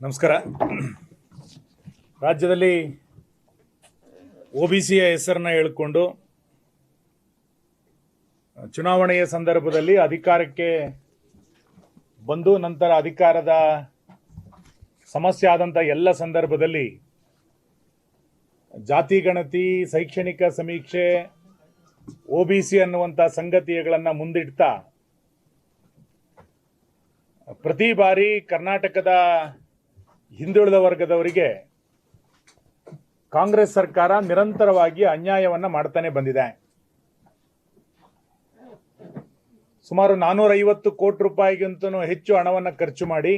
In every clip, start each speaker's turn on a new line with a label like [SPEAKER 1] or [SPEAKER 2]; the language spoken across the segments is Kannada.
[SPEAKER 1] ನಮಸ್ಕಾರ. ರಾಜ್ಯದಲ್ಲಿ ಒಬಿಸಿಯ ಹೆಸರನ್ನ ಹೇಳಿಕೊಂಡು ಚುನಾವಣೆಯ ಸಂದರ್ಭದಲ್ಲಿ ಅಧಿಕಾರಕ್ಕೆ ಬಂದು ನಂತರ ಅಧಿಕಾರದ ಸಮಸ್ಯೆ ಆದಂಥ ಎಲ್ಲ ಸಂದರ್ಭದಲ್ಲಿ ಜಾತಿ ಗಣತಿ, ಶೈಕ್ಷಣಿಕ ಸಮೀಕ್ಷೆ, ಒಬಿಸಿ ಅನ್ನುವಂಥ ಸಂಗತಿಗಳನ್ನು ಮುಂದಿಡ್ತಾ ಪ್ರತಿ ಬಾರಿ ಕರ್ನಾಟಕದ ಹಿಂದುಳಿದ ವರ್ಗದವರಿಗೆ ಕಾಂಗ್ರೆಸ್ ಸರ್ಕಾರ ನಿರಂತರವಾಗಿ ಅನ್ಯಾಯವನ್ನು ಮಾಡ್ತಾನೆ ಬಂದಿದೆ. ಸುಮಾರು 450 ಕೋಟಿ ರೂಪಾಯಿಗಿಂತಲೂ ಹೆಚ್ಚು ಹಣವನ್ನು ಖರ್ಚು ಮಾಡಿ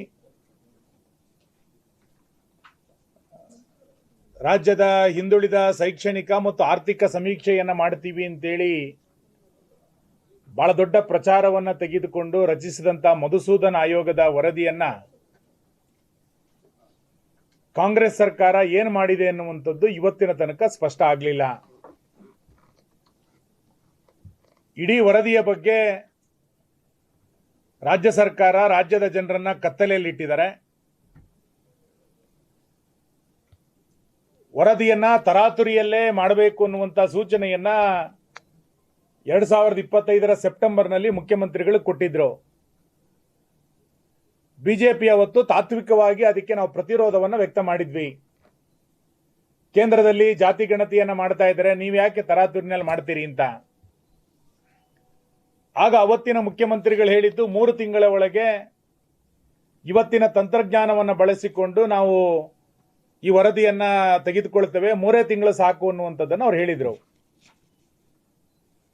[SPEAKER 1] ರಾಜ್ಯದ ಹಿಂದುಳಿದ ಶೈಕ್ಷಣಿಕ ಮತ್ತು ಆರ್ಥಿಕ ಸಮೀಕ್ಷೆಯನ್ನು ಮಾಡ್ತೀವಿ ಅಂತೇಳಿ ಬಹಳ ದೊಡ್ಡ ಪ್ರಚಾರವನ್ನು ತೆಗೆದುಕೊಂಡು ರಚಿಸಿದಂಥ ಮಧುಸೂದನ್ ಆಯೋಗದ ವರದಿಯನ್ನ ಕಾಂಗ್ರೆಸ್ ಸರ್ಕಾರ ಏನು ಮಾಡಿದೆ ಎನ್ನುವಂಥದ್ದು ಇವತ್ತಿನ ತನಕ ಸ್ಪಷ್ಟ ಆಗಲಿಲ್ಲ. ಇಡೀ ವರದಿಯ ಬಗ್ಗೆ ರಾಜ್ಯ ಸರ್ಕಾರ ರಾಜ್ಯದ ಜನರನ್ನ ಕತ್ತಲೆಯಲ್ಲಿಟ್ಟಿದ್ದಾರೆ. ವರದಿಯನ್ನ ತರಾತುರಿಯಲ್ಲೇ ಮಾಡಬೇಕು ಅನ್ನುವಂಥ ಸೂಚನೆಯನ್ನ 2025 ಸೆಪ್ಟೆಂಬರ್ನಲ್ಲಿ ಮುಖ್ಯಮಂತ್ರಿಗಳು ಕೊಟ್ಟಿದ್ರು. ಬಿಜೆಪಿ ಅವತ್ತು ತಾತ್ವಿಕವಾಗಿ ಅದಕ್ಕೆ ನಾವು ಪ್ರತಿರೋಧವನ್ನು ವ್ಯಕ್ತ ಮಾಡಿದ್ವಿ. ಕೇಂದ್ರದಲ್ಲಿ ಜಾತಿ ಗಣತಿಯನ್ನ ಮಾಡ್ತಾ ಇದ್ದಾರೆ, ನೀವು ಯಾಕೆ ತರಾತುರಿನಲ್ಲಿ ಮಾಡ್ತೀರಿ ಅಂತ. ಆಗ ಅವತ್ತಿನ ಮುಖ್ಯಮಂತ್ರಿಗಳು ಹೇಳಿದ್ದು 3 ತಿಂಗಳ ಒಳಗೆ ಇವತ್ತಿನ ತಂತ್ರಜ್ಞಾನವನ್ನು ಬಳಸಿಕೊಂಡು ನಾವು ಈ ವರದಿಯನ್ನ ತೆಗೆದುಕೊಳ್ತೇವೆ, 3 ತಿಂಗಳು ಸಾಕು ಅನ್ನುವಂಥದ್ದನ್ನು ಅವ್ರು ಹೇಳಿದ್ರು.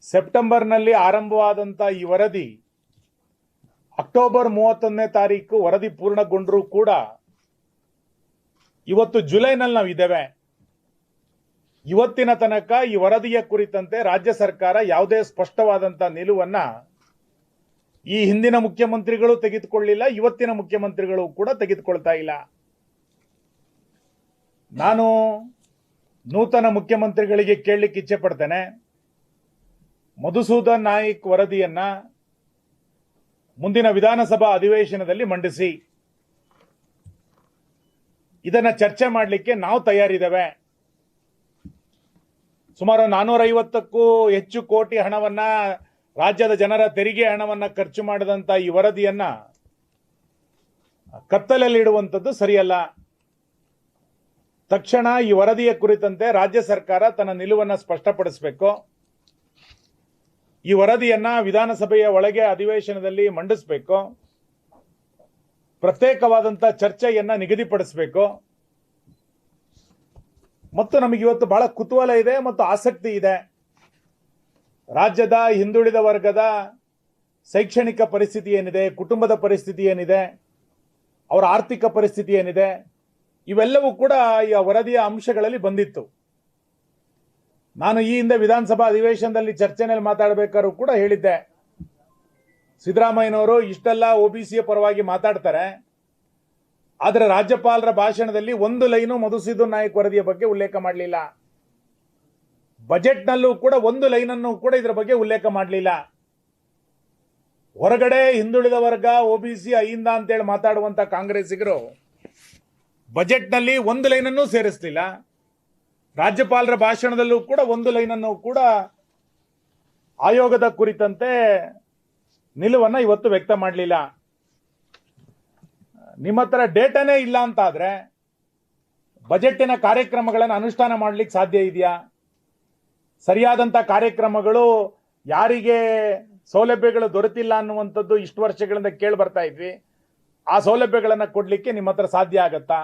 [SPEAKER 1] ಸೆಪ್ಟೆಂಬರ್ನಲ್ಲಿ ಆರಂಭವಾದಂಥ ಈ ವರದಿ ಅಕ್ಟೋಬರ್ 31ನೇ ತಾರೀಕು ವರದಿ ಪೂರ್ಣಗೊಂಡರೂ ಕೂಡ ಇವತ್ತು ಜುಲೈನಲ್ಲಿ ನಾವು ಇದ್ದೇವೆ. ಇವತ್ತಿನ ತನಕ ಈ ವರದಿಯ ಕುರಿತಂತೆ ರಾಜ್ಯ ಸರ್ಕಾರ ಯಾವುದೇ ಸ್ಪಷ್ಟವಾದಂಥ ನಿಲುವನ್ನ ಈ ಹಿಂದಿನ ಮುಖ್ಯಮಂತ್ರಿಗಳು ತೆಗೆದುಕೊಳ್ಳಿಲ್ಲ, ಇವತ್ತಿನ ಮುಖ್ಯಮಂತ್ರಿಗಳು ಕೂಡ ತೆಗೆದುಕೊಳ್ತಾ ಇಲ್ಲ. ನಾನು ನೂತನ ಮುಖ್ಯಮಂತ್ರಿಗಳಿಗೆ ಕೇಳಲಿಕ್ಕೆ ಇಚ್ಛೆ ಪಡ್ತೇನೆ, ಮಧುಸೂದನ್ ನಾಯ್ಕ್ ವರದಿಯನ್ನ ಮುಂದಿನ ವಿಧಾನಸಭಾ ಅಧಿವೇಶನದಲ್ಲಿ ಮಂಡಿಸಿ. ಇದನ್ನ ಚರ್ಚೆ ಮಾಡಲಿಕ್ಕೆ ನಾವು ತಯಾರಿದ್ದೇವೆ. ಸುಮಾರು 450ಕ್ಕೂ ಹೆಚ್ಚು ಕೋಟಿ ಹಣವನ್ನ, ರಾಜ್ಯದ ಜನರ ತೆರಿಗೆ ಹಣವನ್ನ ಖರ್ಚು ಮಾಡಿದಂತ ಈ ವರದಿಯನ್ನ ಕತ್ತಲಲ್ಲಿ ಇಡುವಂಥದ್ದು ಸರಿಯಲ್ಲ. ತಕ್ಷಣ ಈ ವರದಿಯ ಕುರಿತಂತೆ ರಾಜ್ಯ ಸರ್ಕಾರ ತನ್ನ ನಿಲುವನ್ನು ಸ್ಪಷ್ಟಪಡಿಸಬೇಕು. ಈ ವರದಿಯನ್ನ ವಿಧಾನಸಭೆಯ ಒಳಗೆ ಅಧಿವೇಶನದಲ್ಲಿ ಮಂಡಿಸಬೇಕು. ಪ್ರತ್ಯೇಕವಾದಂಥ ಚರ್ಚೆಯನ್ನ ನಿಗದಿಪಡಿಸಬೇಕು. ಮತ್ತು ನಮಗೆ ಇವತ್ತು ಬಹಳ ಕುತೂಹಲ ಇದೆ ಮತ್ತು ಆಸಕ್ತಿ ಇದೆ. ರಾಜ್ಯದ ಹಿಂದುಳಿದ ವರ್ಗದ ಶೈಕ್ಷಣಿಕ ಪರಿಸ್ಥಿತಿ ಏನಿದೆ, ಕುಟುಂಬದ ಪರಿಸ್ಥಿತಿ ಏನಿದೆ, ಅವರ ಆರ್ಥಿಕ ಪರಿಸ್ಥಿತಿ ಏನಿದೆ, ಇವೆಲ್ಲವೂ ಕೂಡ ಈ ವರದಿಯ ಅಂಶಗಳಲ್ಲಿ ಬಂದಿತ್ತು. ನಾನು ಈ ಹಿಂದೆ ವಿಧಾನಸಭಾ ಅಧಿವೇಶನದಲ್ಲಿ ಚರ್ಚೆನಲ್ಲಿ ಮಾತಾಡಬೇಕಾದ್ರೂ ಕೂಡ ಹೇಳಿದ್ದೆ, ಸಿದ್ದರಾಮಯ್ಯನವರು ಇಷ್ಟೆಲ್ಲ ಒಬಿಸಿಯ ಪರವಾಗಿ ಮಾತಾಡ್ತಾರೆ, ಆದರೆ ರಾಜ್ಯಪಾಲರ ಭಾಷಣದಲ್ಲಿ ಒಂದು ಲೈನು ಮಧುಸೂದನ್ ನಾಯ್ಕ್ ವರದಿಯ ಬಗ್ಗೆ ಉಲ್ಲೇಖ ಮಾಡಲಿಲ್ಲ. ಬಜೆಟ್ನಲ್ಲೂ ಕೂಡ ಒಂದು ಲೈನನ್ನು ಕೂಡ ಇದರ ಬಗ್ಗೆ ಉಲ್ಲೇಖ ಮಾಡಲಿಲ್ಲ. ಹೊರಗಡೆ ಹಿಂದುಳಿದ ವರ್ಗ, ಒಬಿಸಿ ಅಹಿಂದ ಅಂತೇಳಿ ಮಾತಾಡುವಂತ ಕಾಂಗ್ರೆಸ್ಸಿಗರು ಬಜೆಟ್ನಲ್ಲಿ ಒಂದು ಲೈನನ್ನು ಸೇರಿಸಲಿಲ್ಲ. ರಾಜ್ಯಪಾಲರ ಭಾಷಣದಲ್ಲೂ ಕೂಡ ಒಂದು ಲೈನನ್ನು ಕೂಡ ಆಯೋಗದ ಕುರಿತಂತೆ ನಿಲುವನ್ನು ಇವತ್ತು ವ್ಯಕ್ತ ಮಾಡಲಿಲ್ಲ. ನಿಮ್ಮ ಹತ್ರ ಡೇಟಾನೇ ಇಲ್ಲ ಅಂತಾದ್ರೆ ಬಜೆಟ್ಟಿನ ಕಾರ್ಯಕ್ರಮಗಳನ್ನು ಅನುಷ್ಠಾನ ಮಾಡಲಿಕ್ಕೆ ಸಾಧ್ಯ ಇದೆಯಾ? ಸರಿಯಾದಂಥ ಕಾರ್ಯಕ್ರಮಗಳು, ಯಾರಿಗೆ ಸೌಲಭ್ಯಗಳು ದೊರೆತಿಲ್ಲ ಅನ್ನುವಂಥದ್ದು ಇಷ್ಟು ವರ್ಷಗಳಿಂದ ಕೇಳಿ ಬರ್ತಾ ಇದ್ವಿ, ಆ ಸೌಲಭ್ಯಗಳನ್ನು ಕೊಡಲಿಕ್ಕೆ ನಿಮ್ಮ ಹತ್ರ ಸಾಧ್ಯ ಆಗತ್ತಾ?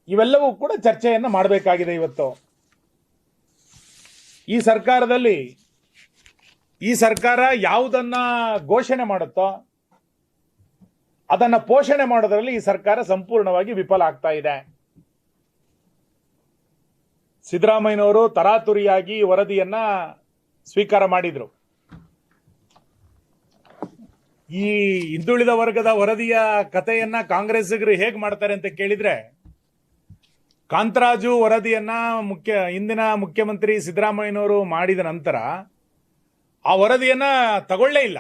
[SPEAKER 1] ಇವೆಲ್ಲವೂ ಕೂಡ ಚರ್ಚೆಯನ್ನು ಮಾಡಬೇಕಾಗಿದೆ. ಇವತ್ತು ಈ ಸರ್ಕಾರ ಯಾವುದನ್ನ ಘೋಷಣೆ ಮಾಡುತ್ತೋ ಅದನ್ನ ಪೋಷಣೆ ಮಾಡೋದ್ರಲ್ಲಿ ಈ ಸರ್ಕಾರ ಸಂಪೂರ್ಣವಾಗಿ ವಿಫಲ ಆಗ್ತಾ ಇದೆ. ಸಿದ್ದರಾಮಯ್ಯನವರು ತರಾತುರಿಯಾಗಿ ವರದಿಯನ್ನ ಸ್ವೀಕಾರ ಮಾಡಿದ್ರು. ಈ ಹಿಂದುಳಿದ ವರ್ಗದ ವರದಿಯ ಕಥೆಯನ್ನ ಕಾಂಗ್ರೆಸ್ಸಿಗರು ಹೇಗೆ ಮಾಡ್ತಾರೆ ಅಂತ ಕೇಳಿದ್ರೆ, ಕಾಂತರಾಜು ವರದಿಯನ್ನ ಹಿಂದಿನ ಮುಖ್ಯಮಂತ್ರಿ ಸಿದ್ದರಾಮಯ್ಯನವರು ಮಾಡಿದ ನಂತರ ಆ ವರದಿಯನ್ನ ತಗೊಳ್ಳೇ ಇಲ್ಲ.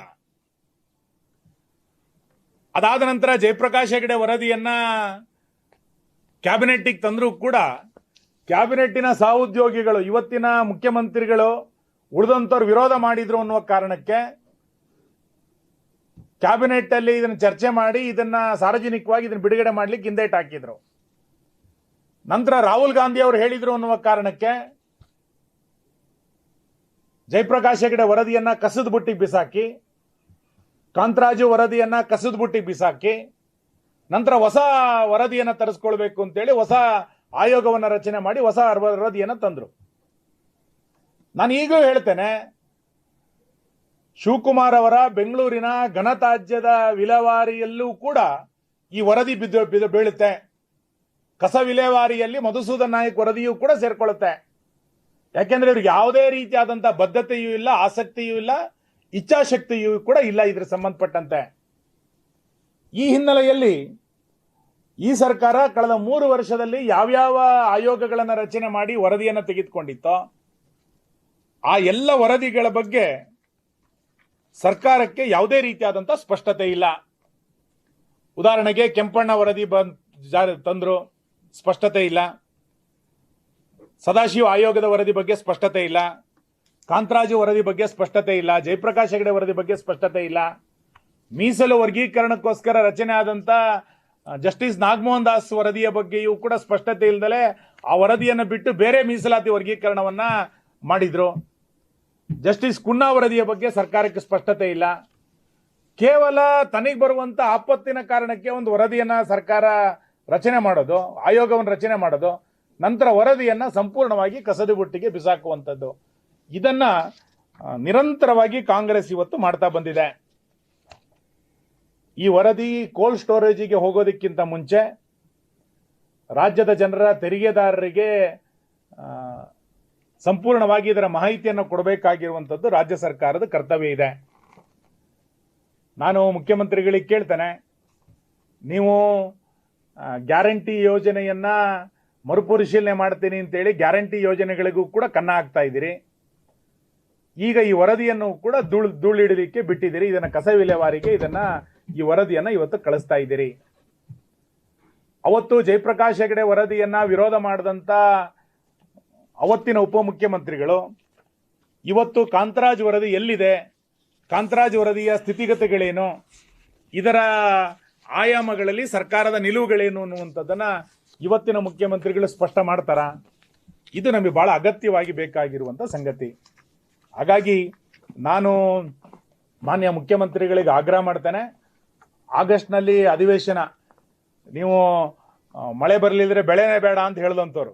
[SPEAKER 1] ಅದಾದ ನಂತರ ಜಯಪ್ರಕಾಶ್ ಹೆಗಡೆ ವರದಿಯನ್ನ ಕ್ಯಾಬಿನೆಟ್ಟಿಗೆ ತಂದರೂ ಕೂಡ ಕ್ಯಾಬಿನೆಟ್ಟಿನ ಸಹೋದ್ಯೋಗಿಗಳು, ಇವತ್ತಿನ ಮುಖ್ಯಮಂತ್ರಿಗಳು ಉಳಿದಂಥವ್ರು ವಿರೋಧ ಮಾಡಿದ್ರು ಅನ್ನುವ ಕಾರಣಕ್ಕೆ ಕ್ಯಾಬಿನೆಟ್ ಅಲ್ಲಿ ಇದನ್ನು ಚರ್ಚೆ ಮಾಡಿ ಇದನ್ನ ಸಾರ್ವಜನಿಕವಾಗಿ ಇದನ್ನು ಬಿಡುಗಡೆ ಮಾಡ್ಲಿಕ್ಕೆ ಹಿಂದೇಟ್ ಹಾಕಿದ್ರು. ನಂತರ ರಾಹುಲ್ ಗಾಂಧಿ ಅವರು ಹೇಳಿದ್ರು ಅನ್ನುವ ಕಾರಣಕ್ಕೆ ಜಯಪ್ರಕಾಶ್ ಹೆಗಡೆ ವರದಿಯನ್ನ ಕಸದ ಬುಟ್ಟಿಗೆ ಬಿಸಾಕಿ, ಕಾಂತರಾಜು ವರದಿಯನ್ನ ಕಸದ ಬುಟ್ಟಿಗೆ ಬಿಸಾಕಿ, ನಂತರ ಹೊಸ ವರದಿಯನ್ನ ತರಿಸ್ಕೊಳ್ಬೇಕು ಅಂತೇಳಿ ಹೊಸ ಆಯೋಗವನ್ನ ರಚನೆ ಮಾಡಿ ಹೊಸ ವರದಿಯನ್ನ ತಂದ್ರು. ನಾನು ಈಗಲೂ ಹೇಳ್ತೇನೆ, ಶಿವಕುಮಾರ್ ಅವರ ಬೆಂಗಳೂರಿನ ಘನತ್ಯಾಜ್ಯದ ವಿಲೇವಾರಿಯಲ್ಲೂ ಕೂಡ ಈ ವರದಿ ಬೀಳುತ್ತೆ. ಕಸ ವಿಲೇವಾರಿಯಲ್ಲಿ ಮಧುಸೂದನ್ ನಾಯಕ್ ವರದಿಯೂ ಕೂಡ ಸೇರ್ಕೊಳ್ಳುತ್ತೆ. ಯಾಕೆಂದ್ರೆ ಇವ್ರಿಗೆ ಯಾವುದೇ ರೀತಿಯಾದಂತಹ ಬದ್ಧತೆಯೂ ಇಲ್ಲ, ಆಸಕ್ತಿಯೂ ಇಲ್ಲ, ಇಚ್ಛಾಶಕ್ತಿಯೂ ಕೂಡ ಇಲ್ಲ ಇದ್ರ ಸಂಬಂಧಪಟ್ಟಂತೆ. ಈ ಹಿನ್ನೆಲೆಯಲ್ಲಿ ಈ ಸರ್ಕಾರ ಕಳೆದ 3 ವರ್ಷದಲ್ಲಿ ಯಾವ್ಯಾವ ಆಯೋಗಗಳನ್ನು ರಚನೆ ಮಾಡಿ ವರದಿಯನ್ನು ತೆಗೆದುಕೊಂಡಿತ್ತೋ ಆ ಎಲ್ಲ ವರದಿಗಳ ಬಗ್ಗೆ ಸರ್ಕಾರಕ್ಕೆ ಯಾವುದೇ ರೀತಿಯಾದಂತಹ ಸ್ಪಷ್ಟತೆ ಇಲ್ಲ. ಉದಾಹರಣೆಗೆ ಕೆಂಪಣ್ಣ ವರದಿ ತಂದ್ರು, ಸ್ಪಷ್ಟತೆ ಇಲ್ಲ. ಸದಾಶಿವ ಆಯೋಗದ ವರದಿ ಬಗ್ಗೆ ಸ್ಪಷ್ಟತೆ ಇಲ್ಲ. ಕಾಂತರಾಜು ವರದಿ ಬಗ್ಗೆ ಸ್ಪಷ್ಟತೆ ಇಲ್ಲ. ಜಯಪ್ರಕಾಶ್ ಹೆಗಡೆ ವರದಿ ಬಗ್ಗೆ ಸ್ಪಷ್ಟತೆ ಇಲ್ಲ. ಮೀಸಲು ವರ್ಗೀಕರಣಕ್ಕೋಸ್ಕರ ರಚನೆ ಆದಂತ ಜಸ್ಟಿಸ್ ನಾಗಮೋಹನ್ ದಾಸ್ ವರದಿಯ ಬಗ್ಗೆಯೂ ಕೂಡ ಸ್ಪಷ್ಟತೆ ಇಲ್ಲದಲೆ ಆ ವರದಿಯನ್ನು ಬಿಟ್ಟು ಬೇರೆ ಮೀಸಲಾತಿ ವರ್ಗೀಕರಣವನ್ನ ಮಾಡಿದ್ರು. ಜಸ್ಟಿಸ್ ಕುನ್ನಾ ವರದಿಯ ಬಗ್ಗೆ ಸರ್ಕಾರಕ್ಕೆ ಸ್ಪಷ್ಟತೆ ಇಲ್ಲ. ಕೇವಲ ತನಿಗೆ ಬರುವಂತ ಆಪತ್ತಿನ ಕಾರಣಕ್ಕೆ ಒಂದು ವರದಿಯನ್ನ ಸರ್ಕಾರ ರಚನೆ ಮಾಡೋದು, ಆಯೋಗವನ್ನು ರಚನೆ ಮಾಡೋದು, ನಂತರ ವರದಿಯನ್ನ ಸಂಪೂರ್ಣವಾಗಿ ಕಸದ ಬುಟ್ಟಿಗೆ ಬಿಸಾಕುವಂಥದ್ದು, ಇದನ್ನ ನಿರಂತರವಾಗಿ ಕಾಂಗ್ರೆಸ್ ಇವತ್ತು ಮಾಡ್ತಾ ಬಂದಿದೆ. ಈ ವರದಿ ಕೋಲ್ಡ್ ಸ್ಟೋರೇಜಿಗೆ ಹೋಗೋದಕ್ಕಿಂತ ಮುಂಚೆ ರಾಜ್ಯದ ಜನರ ತೆರಿಗೆದಾರರಿಗೆ ಸಂಪೂರ್ಣವಾಗಿ ಇದರ ಮಾಹಿತಿಯನ್ನು ಕೊಡಬೇಕಾಗಿರುವಂಥದ್ದು ರಾಜ್ಯ ಸರ್ಕಾರದ ಕರ್ತವ್ಯ ಇದೆ. ನಾನು ಮುಖ್ಯಮಂತ್ರಿಗಳಿಗೆ ಕೇಳ್ತೇನೆ, ನೀವು ಗ್ಯಾರಂಟಿ ಯೋಜನೆಯನ್ನ ಮರುಪರಿಶೀಲನೆ ಮಾಡ್ತೀನಿ ಅಂತೇಳಿ ಗ್ಯಾರಂಟಿ ಯೋಜನೆಗಳಿಗೂ ಕೂಡ ಕನ್ನ ಹಾಕ್ತಾ ಇದ್ದೀರಿ. ಈಗ ಈ ವರದಿಯನ್ನು ಕೂಡ ಧೂಳಿಡಲಿಕ್ಕೆ ಬಿಟ್ಟಿದ್ದೀರಿ. ಇದನ್ನ ಕಸ ವಿಲೇವಾರಿಗೆ ಈ ವರದಿಯನ್ನ ಇವತ್ತು ಕಳಿಸ್ತಾ ಇದ್ದೀರಿ. ಅವತ್ತು ಜಯಪ್ರಕಾಶ್ ಹೆಗಡೆ ವರದಿಯನ್ನ ವಿರೋಧ ಮಾಡಿದಂತ ಅವತ್ತಿನ ಉಪಮುಖ್ಯಮಂತ್ರಿಗಳು ಇವತ್ತು ಕಾಂತರಾಜ್ ವರದಿ ಎಲ್ಲಿದೆ, ಕಾಂತರಾಜ್ ವರದಿಯ ಸ್ಥಿತಿಗತಿಗಳೇನು, ಇದರ ಆಯಾಮಗಳಲ್ಲಿ ಸರ್ಕಾರದ ನಿಲುವುಗಳೇನು ಅನ್ನುವಂಥದ್ದನ್ನ ಇವತ್ತಿನ ಮುಖ್ಯಮಂತ್ರಿಗಳು ಸ್ಪಷ್ಟ ಮಾಡ್ತಾರ? ಇದು ನಮಗೆ ಬಹಳ ಅಗತ್ಯವಾಗಿ ಬೇಕಾಗಿರುವಂತ ಸಂಗತಿ. ಹಾಗಾಗಿ ನಾನು ಮಾನ್ಯ ಮುಖ್ಯಮಂತ್ರಿಗಳಿಗೆ ಆಗ್ರಹ ಮಾಡ್ತೇನೆ, ಆಗಸ್ಟ್ನಲ್ಲಿ ಅಧಿವೇಶನ, ನೀವು ಮಳೆ ಬರಲಿದ್ರೆ ಬೆಳೆನೇ ಬೇಡ ಅಂತ ಹೇಳಿದಂಥವ್ರು,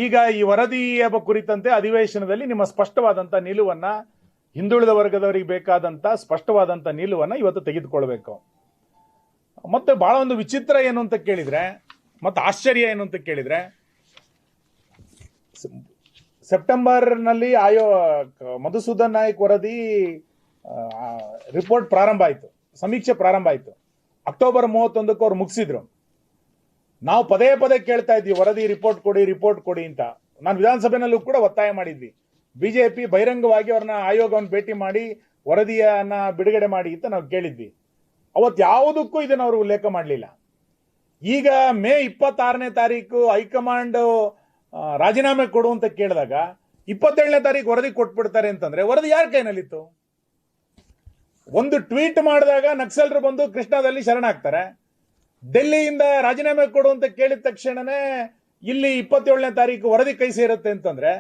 [SPEAKER 1] ಈಗ ಈ ವರದಿಯ ಕುರಿತಂತೆ ಅಧಿವೇಶನದಲ್ಲಿ ನಿಮ್ಮ ಸ್ಪಷ್ಟವಾದಂಥ ನಿಲುವನ್ನ, ಹಿಂದುಳಿದ ವರ್ಗದವರಿಗೆ ಬೇಕಾದಂಥ ಸ್ಪಷ್ಟವಾದಂಥ ನಿಲುವನ್ನ ಇವತ್ತು ತೆಗೆದುಕೊಳ್ಬೇಕು. ಮತ್ತೆ ಬಹಳ ಒಂದು ವಿಚಿತ್ರ ಏನು ಅಂತ ಕೇಳಿದ್ರೆ, ಮತ್ತೆ ಆಶ್ಚರ್ಯ ಏನು ಅಂತ ಕೇಳಿದ್ರೆ, ಸೆಪ್ಟೆಂಬರ್ನಲ್ಲಿ ಮಧುಸೂದನ್ ನಾಯಕ್ ವರದಿ ರಿಪೋರ್ಟ್ ಪ್ರಾರಂಭ ಆಯಿತು, ಸಮೀಕ್ಷೆ ಪ್ರಾರಂಭ ಆಯಿತು. ಅಕ್ಟೋಬರ್ 31ಕ್ಕೆ ಅವ್ರು ಮುಗಿಸಿದ್ರು. ನಾವು ಪದೇ ಪದೇ ಕೇಳ್ತಾ ಇದ್ವಿ, ವರದಿ ರಿಪೋರ್ಟ್ ಕೊಡಿ ಅಂತ. ನಾನು ವಿಧಾನಸಭೆನಲ್ಲೂ ಕೂಡ ಒತ್ತಾಯ ಮಾಡಿದ್ವಿ. ಬಿಜೆಪಿ ಬಹಿರಂಗವಾಗಿ ಅವ್ರನ್ನ ಆಯೋಗವನ್ನು ಭೇಟಿ ಮಾಡಿ ವರದಿಯನ್ನ ಬಿಡುಗಡೆ ಮಾಡಿ ಅಂತ ನಾವು ಕೇಳಿದ್ವಿ. ಅವತ್ತು ಯಾವುದಕ್ಕೂ ಇದನ್ನು ಅವರು ಉಲ್ಲೇಖ ಮಾಡಲಿಲ್ಲ. ಈಗ ಮೇ 26ನೇ ತಾರೀಕು ಹೈಕಮಾಂಡ್ ರಾಜೀನಾಮೆ ಕೊಡು ಅಂತ ಕೇಳಿದಾಗ 27ನೇ ತಾರೀಕು ವರದಿ ಕೊಟ್ಬಿಡ್ತಾರೆ ಅಂತಂದ್ರೆ ವರದಿ ಯಾರ ಕೈನಲ್ಲಿತ್ತು? ಒಂದು ಟ್ವೀಟ್ ಮಾಡಿದಾಗ ನಕ್ಸಲರು ಬಂದು ಕೃಷ್ಣಾದಲ್ಲಿ ಶರಣಾಗ್ತಾರೆ. ಡೆಲ್ಲಿಯಿಂದ ರಾಜೀನಾಮೆ ಕೊಡು ಅಂತ ಕೇಳಿದ ತಕ್ಷಣನೇ ಇಲ್ಲಿ 27ನೇ ತಾರೀಕು ವರದಿ ಕೈ ಸೇರುತ್ತೆ ಅಂತಂದ್ರೆ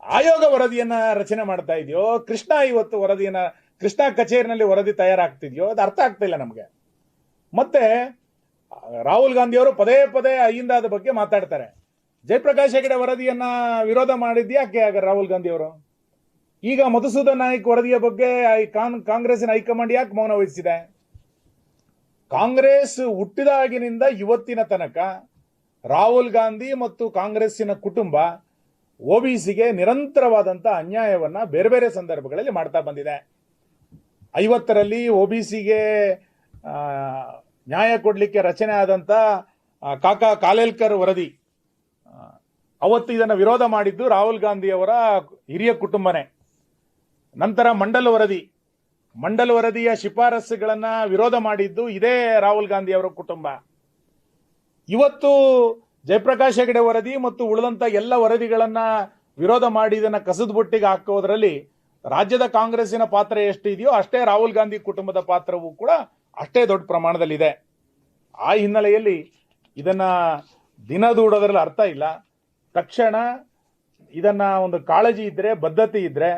[SPEAKER 1] ಆಯೋಗ ವರದಿಯನ್ನ ರಚನೆ ಮಾಡ್ತಾ ಇದೆಯೋ, ಕೃಷ್ಣ ಇವತ್ತು ವರದಿಯನ್ನ ಕೃಷ್ಣ ಕಚೇರಿನಲ್ಲಿ ವರದಿ ತಯಾರಾಗ್ತಿದ್ಯೋ, ಅದು ಅರ್ಥ ಆಗ್ತಾ ಇಲ್ಲ ನಮಗೆ. ಮತ್ತೆ ರಾಹುಲ್ ಗಾಂಧಿ ಅವರು ಪದೇ ಪದೇ ಅಹಿಂದದ ಬಗ್ಗೆ ಮಾತಾಡ್ತಾರೆ. ಜಯಪ್ರಕಾಶ್ ಹೆಗಡೆ ವರದಿಯನ್ನ ವಿರೋಧ ಮಾಡಿದ್ಯಾಕೆ ರಾಹುಲ್ ಗಾಂಧಿ ಅವರು? ಈಗ ಮಧುಸೂದನ್ ನಾಯಕ್ ವರದಿಯ ಬಗ್ಗೆ ಕಾಂಗ್ರೆಸ್ಸಿನ ಹೈಕಮಾಂಡ್ ಯಾಕೆ ಮೌನ ವಹಿಸಿದೆ? ಕಾಂಗ್ರೆಸ್ ಹುಟ್ಟಿದಾಗಿನಿಂದ ಇವತ್ತಿನ ತನಕ ರಾಹುಲ್ ಗಾಂಧಿ ಮತ್ತು ಕಾಂಗ್ರೆಸ್ಸಿನ ಕುಟುಂಬ ಒಬಿಸಿಗೆ ನಿರಂತರವಾದಂತ ಅನ್ಯಾಯವನ್ನ ಬೇರೆ ಬೇರೆ ಸಂದರ್ಭಗಳಲ್ಲಿ ಮಾಡ್ತಾ ಬಂದಿದೆ. 50ರಲ್ಲಿ ಒಬಿಸಿಗೆ ನ್ಯಾಯ ಕೊಡ್ಲಿಕ್ಕೆ ರಚನೆ ಆದಂತ ಕಾಕಾ ಕಾಲೇಲ್ಕರ್ ವರದಿ, ಅವತ್ತು ಇದನ್ನು ವಿರೋಧ ಮಾಡಿದ್ದು ರಾಹುಲ್ ಗಾಂಧಿ ಅವರ ಹಿರಿಯ ಕುಟುಂಬನೇ. ನಂತರ ಮಂಡಲ್ ವರದಿಯ ಶಿಫಾರಸುಗಳನ್ನ ವಿರೋಧ ಮಾಡಿದ್ದು ಇದೇ ರಾಹುಲ್ ಗಾಂಧಿ ಅವರ ಕುಟುಂಬ. ಇವತ್ತು ಜಯಪ್ರಕಾಶ್ ಹೆಗಡೆ ವರದಿ ಮತ್ತು ಉಳಿದಂತ ಎಲ್ಲ ವರದಿಗಳನ್ನ ವಿರೋಧ ಮಾಡಿ ಇದನ್ನ ಕಸದ ಬುಟ್ಟಿಗೆ ಹಾಕೋದ್ರಲ್ಲಿ ರಾಜ್ಯದ ಕಾಂಗ್ರೆಸ್ಸಿನ ಪಾತ್ರ ಎಷ್ಟು ಇದೆಯೋ ಅಷ್ಟೇ ರಾಹುಲ್ ಗಾಂಧಿ ಕುಟುಂಬದ ಪಾತ್ರವೂ ಕೂಡ ಅಷ್ಟೇ ದೊಡ್ಡ ಪ್ರಮಾಣದಲ್ಲಿದೆ. ಆ ಹಿನ್ನೆಲೆಯಲ್ಲಿ ಇದನ್ನ ದಿನ ದೂಡೋದ್ರಲ್ಲಿ ಅರ್ಥ ಇಲ್ಲ. ತಕ್ಷಣ ಇದನ್ನ ಒಂದು ಕಾಳಜಿ ಇದ್ರೆ, ಬದ್ಧತೆ ಇದ್ರೆ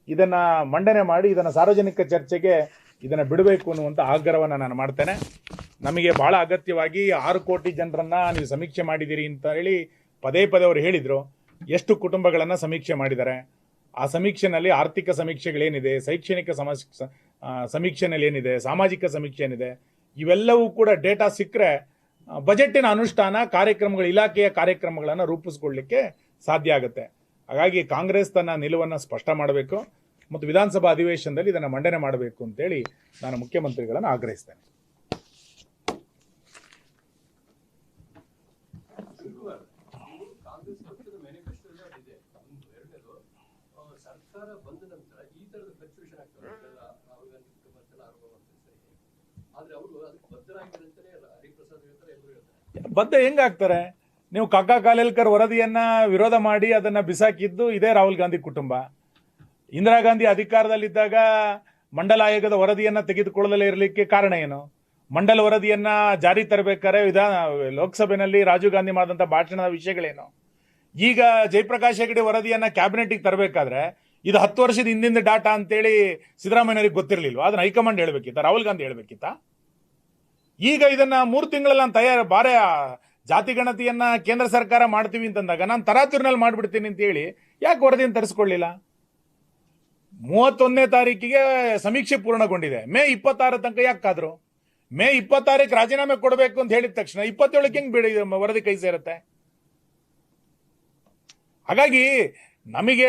[SPEAKER 1] ಇದನ್ನ ಮಂಡನೆ ಮಾಡಿ ಇದನ್ನ ಸಾರ್ವಜನಿಕ ಚರ್ಚೆಗೆ ಇದನ್ನ ಬಿಡಬೇಕು ಅನ್ನುವಂಥ ಆಗ್ರಹವನ್ನು ನಾನು ಮಾಡ್ತೇನೆ. ನಮಗೆ ಬಹಳ ಅಗತ್ಯವಾಗಿ 6 ಕೋಟಿ ಜನರನ್ನ ನೀವು ಸಮೀಕ್ಷೆ ಮಾಡಿದ್ದೀರಿ ಅಂತ ಹೇಳಿ ಪದೇ ಪದೇ ಅವರು ಹೇಳಿದ್ರು. ಎಷ್ಟು ಕುಟುಂಬಗಳನ್ನ ಸಮೀಕ್ಷೆ ಮಾಡಿದ್ದಾರೆ? ಆ ಸಮೀಕ್ಷೆನಲ್ಲಿ ಆರ್ಥಿಕ ಸಮೀಕ್ಷೆಗಳೇನಿದೆ, ಶೈಕ್ಷಣಿಕ ಸಮೀಕ್ಷೆನಲ್ಲಿ ಏನಿದೆ, ಸಾಮಾಜಿಕ ಸಮೀಕ್ಷೆ ಏನಿದೆ, ಇವೆಲ್ಲವೂ ಕೂಡ ಡೇಟಾ ಸಿಕ್ಕರೆ ಬಜೆಟಿನ ಅನುಷ್ಠಾನ ಕಾರ್ಯಕ್ರಮಗಳು, ಇಲಾಖೆಯ ಕಾರ್ಯಕ್ರಮಗಳನ್ನು ರೂಪಿಸ್ಕೊಳ್ಳಿಕ್ಕೆ ಸಾಧ್ಯ ಆಗುತ್ತೆ. ಹಾಗಾಗಿ ಕಾಂಗ್ರೆಸ್ ತನ್ನ ನಿಲುವನ್ನು ಸ್ಪಷ್ಟ ಮಾಡಬೇಕು ಮತ್ತು ವಿಧಾನಸಭಾ ಅಧಿವೇಶನದಲ್ಲಿ ಇದನ್ನು ಮಂಡನೆ ಮಾಡಬೇಕು ಅಂತೇಳಿ ನಾನು ಮುಖ್ಯಮಂತ್ರಿಗಳನ್ನು ಆಗ್ರಹಿಸ್ತೇನೆ. ಬದ್ಧ ಹೆಂಗಾಗ್ತಾರೆ? ನೀವು ಕಾಕಾ ಕಾಲೇಲ್ಕರ್ ವರದಿಯನ್ನ ವಿರೋಧ ಮಾಡಿ ಅದನ್ನ ಬಿಸಾಕಿದ್ದು ಇದೇ ರಾಹುಲ್ ಗಾಂಧಿ ಕುಟುಂಬ. ಇಂದಿರಾ ಗಾಂಧಿ ಅಧಿಕಾರದಲ್ಲಿದ್ದಾಗ ಮಂಡಲ ಆಯೋಗದ ವರದಿಯನ್ನ ತೆಗೆದುಕೊಳ್ಳದಲ್ಲೇ ಇರಲಿಕ್ಕೆ ಕಾರಣ ಏನು? ಮಂಡಲ ವರದಿಯನ್ನ ಜಾರಿ ತರಬೇಕಾದ್ರೆ ಲೋಕಸಭೆಯಲ್ಲಿ ರಾಜೀವ್ ಗಾಂಧಿ ಮಾಡಿದಂತ ಭಾಷಣದ ವಿಷಯಗಳೇನು? ಈಗ ಜಯಪ್ರಕಾಶ್ ಹೆಗಡೆ ವರದಿಯನ್ನ ಕ್ಯಾಬಿನೆಟ್ಗೆ ತರಬೇಕಾದ್ರೆ ಇದು 10 ವರ್ಷದ ಹಿಂದಿನ ಡಾಟಾ ಅಂತೇಳಿ ಸಿದ್ದರಾಮಯ್ಯನವರಿಗೆ ಗೊತ್ತಿರಲಿಲ್ವಾ? ಅದನ್ನ ಹೈಕಮಾಂಡ್ ಹೇಳ್ಬೇಕಿತ್ತ? ರಾಹುಲ್ ಗಾಂಧಿ ಹೇಳ್ಬೇಕಿತ್ತ? ಈಗ ಇದನ್ನ 3 ತಿಂಗಳಲ್ಲಿ ಬಾರೆ ಜಾತಿ ಗಣತಿಯನ್ನ ಕೇಂದ್ರ ಸರ್ಕಾರ ಮಾಡ್ತೀವಿ ಅಂತಂದಾಗ ನಾನು ತರಾತುರಿನಲ್ಲಿ ಮಾಡ್ಬಿಡ್ತೀನಿ ಅಂತ ಹೇಳಿ ಯಾಕೆ ವರದಿಯನ್ನು ತರಿಸ್ಕೊಳ್ಳಿಲ್ಲ? 31ನೇ ತಾರೀಕಿಗೆ ಸಮೀಕ್ಷೆ ಪೂರ್ಣಗೊಂಡಿದೆ. ಮೇ 26 ತನಕ ಯಾಕೆ ಕಾದ್ರು? ಮೇ 26ಕ್ಕೆ ರಾಜೀನಾಮೆ ಕೊಡಬೇಕು ಅಂತ ಹೇಳಿದ ತಕ್ಷಣ 27ಕ್ಕೆ ಹೆಂಗ್ ವರದಿ ಕೈ ಸೇರುತ್ತೆ? ಹಾಗಾಗಿ ನಿಮಗೆ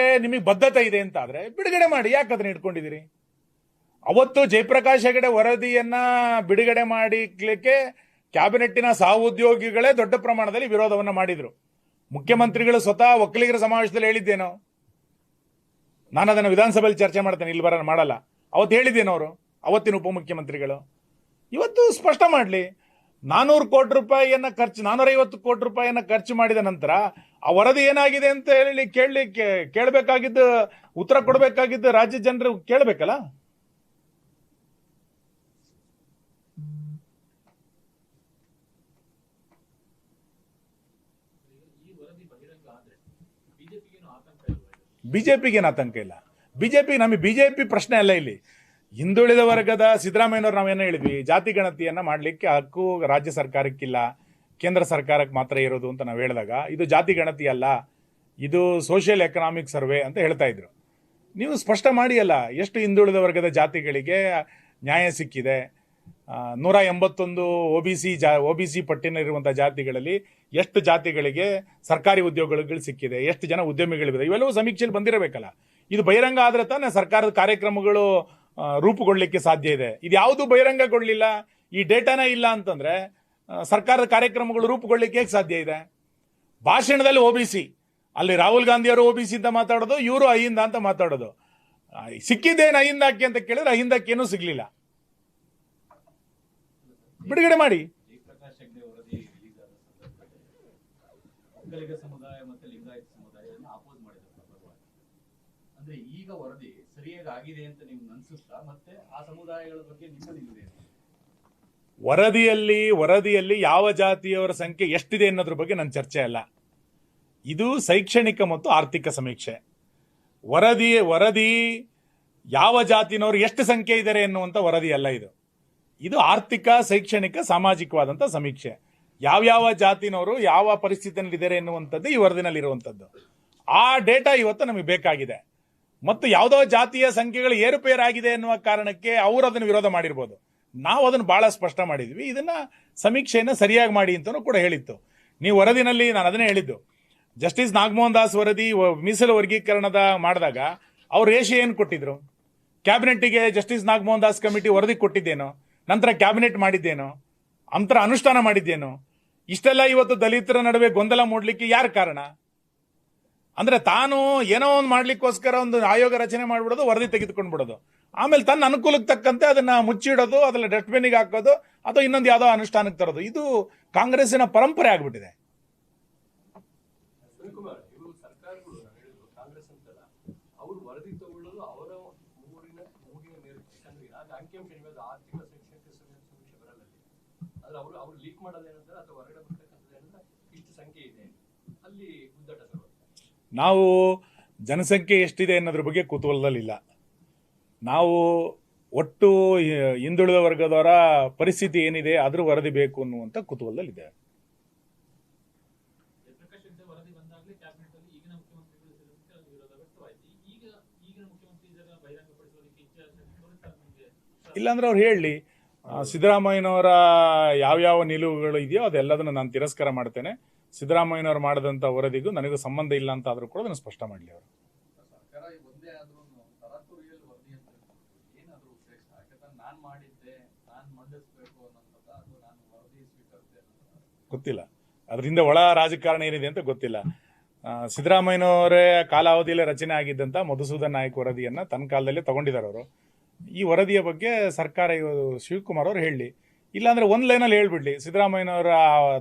[SPEAKER 1] ಬದ್ಧತೆ ಇದೆ ಅಂತ ಆದ್ರೆ ಬಿಡುಗಡೆ ಮಾಡಿ. ಯಾಕೆ ಅದನ್ನ ಇಟ್ಕೊಂಡಿದ್ದೀರಿ? ಅವತ್ತು ಜಯಪ್ರಕಾಶ್ ಹೆಗಡೆ ವರದಿಯನ್ನ ಬಿಡುಗಡೆ ಮಾಡಲಿಕ್ಕೆ ಕ್ಯಾಬಿನೆಟ್ಟಿನ ಸಹೋದ್ಯೋಗಿಗಳೇ ದೊಡ್ಡ ಪ್ರಮಾಣದಲ್ಲಿ ವಿರೋಧವನ್ನ ಮಾಡಿದ್ರು. ಮುಖ್ಯಮಂತ್ರಿಗಳು ಸ್ವತಃ ಒಕ್ಕಲಿಗರ ಸಮಾವೇಶದಲ್ಲಿ ಹೇಳಿದ್ದೇನೋ, ನಾನು ಅದನ್ನು ವಿಧಾನಸಭೆಯಲ್ಲಿ ಚರ್ಚೆ ಮಾಡ್ತೇನೆ, ಇಲ್ಲಿ ಮಾಡಲ್ಲ. ಅವತ್ತು ಹೇಳಿದ್ದೇನೋ ಅವರು, ಅವತ್ತಿನ ಉಪಮುಖ್ಯಮಂತ್ರಿಗಳು. ಇವತ್ತು ಸ್ಪಷ್ಟ ಮಾಡಲಿ. 400 ಕೋಟಿ ರೂಪಾಯಿಯನ್ನ ಖರ್ಚು, 450 ಕೋಟಿ ರೂಪಾಯಿಯನ್ನ ಖರ್ಚು ಮಾಡಿದ ನಂತರ ಆ ವರದಿ ಏನಾಗಿದೆ ಅಂತ ಹೇಳಿ ಕೇಳಬೇಕಾಗಿದ್ದು, ಉತ್ತರ ಕೊಡಬೇಕಾಗಿದ್ದು ರಾಜ್ಯ ಜನರು ಕೇಳಬೇಕಲ್ಲ. ಬಿಜೆಪಿಗೇನು ಆತಂಕ ಇಲ್ಲ. ಬಿಜೆಪಿ ಪ್ರಶ್ನೆ ಅಲ್ಲ ಇಲ್ಲಿ. ಹಿಂದುಳಿದ ವರ್ಗದ ಸಿದ್ದರಾಮಯ್ಯನವ್ರು ನಾವೇನೋ ಹೇಳಿದ್ವಿ, ಜಾತಿ ಗಣತಿಯನ್ನ ಮಾಡಲಿಕ್ಕೆ ಹಕ್ಕು ರಾಜ್ಯ ಸರ್ಕಾರಕ್ಕಿಲ್ಲ, ಕೇಂದ್ರ ಸರ್ಕಾರಕ್ಕೆ ಮಾತ್ರ ಇರೋದು ಅಂತ ನಾವು ಹೇಳಿದಾಗ ಇದು ಜಾತಿ ಗಣತಿ ಅಲ್ಲ, ಇದು ಸೋಷಿಯಲ್ ಎಕನಾಮಿಕ್ ಸರ್ವೆ ಅಂತ ಹೇಳ್ತಾ ಇದ್ರು. ನೀವು ಸ್ಪಷ್ಟ ಮಾಡಿ ಅಲ್ಲ, ಎಷ್ಟು ಹಿಂದುಳಿದ ವರ್ಗದ ಜಾತಿಗಳಿಗೆ ನ್ಯಾಯ ಸಿಕ್ಕಿದೆ? 181 ಒಬಿಸಿ ಪಟ್ಟಿನಲ್ಲಿರುವಂತಹ ಜಾತಿಗಳಲ್ಲಿ ಎಷ್ಟು ಜಾತಿಗಳಿಗೆ ಸರ್ಕಾರಿ ಉದ್ಯೋಗಗಳು ಸಿಕ್ಕಿದೆ, ಎಷ್ಟು ಜನ ಉದ್ಯಮಿಗಳಿವೆ, ಇವೆಲ್ಲವೂ ಸಮೀಕ್ಷೆಯಲ್ಲಿ ಬಂದಿರಬೇಕಲ್ಲ. ಇದು ಬಹಿರಂಗ ಆದ್ರೆ ತಾನೇ ಸರ್ಕಾರದ ಕಾರ್ಯಕ್ರಮಗಳು ರೂಪುಗೊಳ್ಳಲಿಕ್ಕೆ ಸಾಧ್ಯ ಇದೆ. ಇದು ಯಾವುದು ಬಹಿರಂಗಗೊಳ್ಳಲಿಲ್ಲ, ಈ ಡೇಟಾನೇ ಇಲ್ಲ ಅಂತಂದ್ರೆ ಸರ್ಕಾರದ ಕಾರ್ಯಕ್ರಮಗಳು ರೂಪುಗೊಳ್ಳಲಿಕ್ಕೆ ಹೇಗೆ ಸಾಧ್ಯ ಇದೆ? ಭಾಷಣದಲ್ಲಿ ಒಬಿಸಿ, ಅಲ್ಲಿ ರಾಹುಲ್ ಗಾಂಧಿ ಅವರು ಒಬಿಸಿ ಅಂತ ಮಾತಾಡೋದು, ಇವರು ಅಹಿಂದ ಅಂತ ಮಾತಾಡೋದು. ಸಿಕ್ಕಿದ್ದೇನು ಅಹಿಂದಕ್ಕೆ ಅಂತ ಕೇಳಿದ್ರೆ ಅಹಿಂದಕ್ಕೆ ಏನೂ ಸಿಗ್ಲಿಲ್ಲ. ಬಿಡುಗಡೆ ಮಾಡಿ.
[SPEAKER 2] ಒಕ್ಕಲಿಗ ಸಮುದಾಯ ಮತ್ತು ಲಿಂಗಾಯತ ಸಮುದಾಯವನ್ನು ಆಪೋಸ್ ಮಾಡಿದ್ರು. ಅಂದ್ರೆ ಈಗ ವರದಿ ಸರಿಯಾಗಿ ಆಗಿದೆ ಅಂತ ನಿಮ್ಗೆ ಅನ್ಸುತ್ತಾ? ಮತ್ತೆ ಆ ಸಮುದಾಯಗಳ ಬಗ್ಗೆ ನಿಮ್ಮ ನಿಲುವೇನು?
[SPEAKER 1] ವರದಿಯಲ್ಲಿ ಯಾವ ಜಾತಿಯವರ ಸಂಖ್ಯೆ ಎಷ್ಟಿದೆ ಅನ್ನೋದ್ರ ಬಗ್ಗೆ ನನ್ನ ಚರ್ಚೆ ಅಲ್ಲ. ಇದು ಶೈಕ್ಷಣಿಕ ಮತ್ತು ಆರ್ಥಿಕ ಸಮೀಕ್ಷೆ. ವರದಿ ಯಾವ ಜಾತಿನವರು ಎಷ್ಟು ಸಂಖ್ಯೆ ಇದ್ದಾರೆ ಎನ್ನುವಂತ ವರದಿ ಅಲ್ಲ. ಇದು ಆರ್ಥಿಕ, ಶೈಕ್ಷಣಿಕ, ಸಾಮಾಜಿಕವಾದಂತ ಸಮೀಕ್ಷೆ. ಯಾವ್ಯಾವ ಜಾತಿನವರು ಯಾವ ಪರಿಸ್ಥಿತಿಯಲ್ಲಿ ಇದ್ದಾರೆ ಎನ್ನುವಂಥದ್ದು ಈ ವರದಿನಲ್ಲಿ ಇರುವಂತದ್ದು. ಆ ಡೇಟಾ ಇವತ್ತು ನಮಗೆ ಬೇಕಾಗಿದೆ. ಮತ್ತು ಯಾವುದೋ ಜಾತಿಯ ಸಂಖ್ಯೆಗಳು ಏರುಪೇರಾಗಿದೆ ಎನ್ನುವ ಕಾರಣಕ್ಕೆ ಅವರು ಅದನ್ನು ವಿರೋಧ ಮಾಡಿರ್ಬೋದು. ನಾವು ಅದನ್ನು ಬಹಳ ಸ್ಪಷ್ಟ ಮಾಡಿದ್ವಿ. ಇದನ್ನ ಸಮೀಕ್ಷೆಯನ್ನು ಸರಿಯಾಗಿ ಮಾಡಿ ಅಂತಲೂ ಕೂಡ ಹೇಳಿತ್ತು. ನೀವು ವರದಿನಲ್ಲಿ ನಾನು ಅದನ್ನೇ ಹೇಳಿದ್ದು, ಜಸ್ಟಿಸ್ ನಾಗಮೋಹನ್ ದಾಸ್ ವರದಿ ಮೀಸಲು ವರ್ಗೀಕರಣದ ಮಾಡಿದಾಗ ಅವ್ರು ರೇಷಿಯೋ ಏನು ಕೊಟ್ಟಿದ್ರು? ಕ್ಯಾಬಿನೆಟ್ಗೆ ಜಸ್ಟಿಸ್ ನಾಗಮೋಹನ್ ದಾಸ್ ಕಮಿಟಿ ವರದಿ ಕೊಟ್ಟಿದ್ದೇನೋ, ನಂತರ ಕ್ಯಾಬಿನೆಟ್ ಮಾಡಿದ್ದೇನೋ, ಅಂತರ ಅನುಷ್ಠಾನ ಮಾಡಿದ್ದೇನೋ? ಇಷ್ಟೆಲ್ಲ ಇವತ್ತು ದಲಿತರ ನಡುವೆ ಗೊಂದಲ ಮೂಡಲಿಕ್ಕೆ ಯಾರು ಕಾರಣ? ಅಂದ್ರೆ ತಾನು ಏನೋ ಒಂದು ಮಾಡ್ಲಿಕ್ಕೋಸ್ಕರ ಒಂದು ಆಯೋಗ ರಚನೆ ಮಾಡ್ಬಿಡೋದು, ವರದಿ ತೆಗೆದುಕೊಂಡು ಬಿಡೋದು. ಆಮೇಲೆ ತನ್ನ ಅನುಕೂಲಕ್ಕೆ ತಕ್ಕಂತೆ ಅದನ್ನ ಮುಚ್ಚಿಡೋದು, ಅದನ್ನ ಡಸ್ಟ್ಬಿನ್ನಿಗೆ ಹಾಕೋದು, ಅಥವಾ ಇನ್ನೊಂದು ಯಾವುದೋ ಅನುಷ್ಠಾನಕ್ಕೆ ತರೋದು. ಇದು ಕಾಂಗ್ರೆಸ್ಸಿನ ಪರಂಪರೆ ಆಗ್ಬಿಟ್ಟಿದೆ.
[SPEAKER 3] ಶಿವಕುಮಾರ್, ಇವರು ಸರ್ಕಾರಗಳು ನಾನು ಹೇಳಿದ್ರು ಕಾಂಗ್ರೆಸ್ ಅಂತಲ್ಲ, ಅವರು ವರದಿ ತಗೊಳ್ಳೋದು ಅವರ ಮೂಗಿನ ಮೇಲೆ. ಯಾಕಂದ್ರೆ ಆಗ ಅಂಕಿಅಂಶ ನಿಮಗೆ ಆರ್ಥಿಕ ಶೈಕ್ಷಣಿಕ ಸಮೀಕ್ಷೆ ಬರಲ್ಲ ಅಲ್ಲಿ. ಆದ್ರೆ ಅವರು ಲೀಕ್ ಮಾಡೋದೇನಂದ್ರೆ ಅಥವಾ ಹೊರಗಡೆ ಬರ್ತಕ್ಕಂಥದ್ದೇನಂದ್ರೆ ಇಷ್ಟು ಸಂಖ್ಯೆ ಇದೆ, ಅಲ್ಲಿ ಉದ್ದಟ ಸರ್.
[SPEAKER 1] ನಾವು ಜನಸಂಖ್ಯೆ ಎಷ್ಟಿದೆ ಅನ್ನೋದ್ರ ಬಗ್ಗೆ ಕುತೂಹಲದಲ್ಲಿಲ್ಲ. ನಾವು ಒಟ್ಟು ಹಿಂದುಳಿದ ವರ್ಗದವರ ಪರಿಸ್ಥಿತಿ ಏನಿದೆ ಅದ್ರ ವರದಿ ಬೇಕು ಅನ್ನುವಂಥ ಕುತೂಹಲದಲ್ಲಿದೆ. ಇಲ್ಲಾಂದ್ರೆ ಅವ್ರು ಹೇಳಲಿ, ಸಿದ್ದರಾಮಯ್ಯನವರ ಯಾವ್ಯಾವ ನಿಲುವುಗಳು ಇದೆಯೋ ಅದೆಲ್ಲದನ್ನು ನಾನು ತಿರಸ್ಕಾರ ಮಾಡ್ತೇನೆ, ಸಿದ್ದರಾಮಯ್ಯನವರು ಮಾಡಿದಂಥ ವರದಿಗೂ ನನಗೂ ಸಂಬಂಧ ಇಲ್ಲ ಅಂತ ಆದರೂ ಕೂಡ ಅದನ್ನು ಸ್ಪಷ್ಟ ಮಾಡಲಿ ಅವರು.
[SPEAKER 2] ಸರ್ಕಾರ ಒಂದೇ ಆದ್ರೂ ತರಾತುರಿಯಲ್ಲಿ ವರದಿ ಅಂತ ಏನಾದರೂ ಶ್ರೇಷ್ಠ? ಯಾಕಂದ್ರೆ ನಾನು ಮಾಡಿದ್ದೆ, ನಾನು ಮಂಡಿಸ್ಬೇಕು ಅನ್ನೋಂಥದ್ದು, ಅದು ನಾನು ವರದಿ ಸ್ವೀಕರಿಸಿದೆ
[SPEAKER 1] ಗೊತ್ತಿಲ್ಲ. ಅದರಿಂದ ಒಳ ರಾಜಕಾರಣ ಏನಿದೆ ಅಂತ ಗೊತ್ತಿಲ್ಲ. ಸಿದ್ದರಾಮಯ್ಯನವರೇ ಕಾಲಾವಧಿಯಲ್ಲಿ ರಚನೆ ಆಗಿದ್ದಂಥ ಮಧುಸೂದನ್ ನಾಯಕ್ ವರದಿಯನ್ನು ತನ್ನ ಕಾಲದಲ್ಲೇ ತಗೊಂಡಿದ್ದಾರೆ ಅವರು. ಈ ವರದಿಯ ಬಗ್ಗೆ ಸರ್ಕಾರ ಶಿವಕುಮಾರ್ ಅವರು ಹೇಳಲಿ, ಇಲ್ಲಾಂದ್ರೆ ಒಂದು ಲೈನಲ್ಲಿ ಹೇಳ್ಬಿಡ್ಲಿ, ಸಿದ್ದರಾಮಯ್ಯನವರ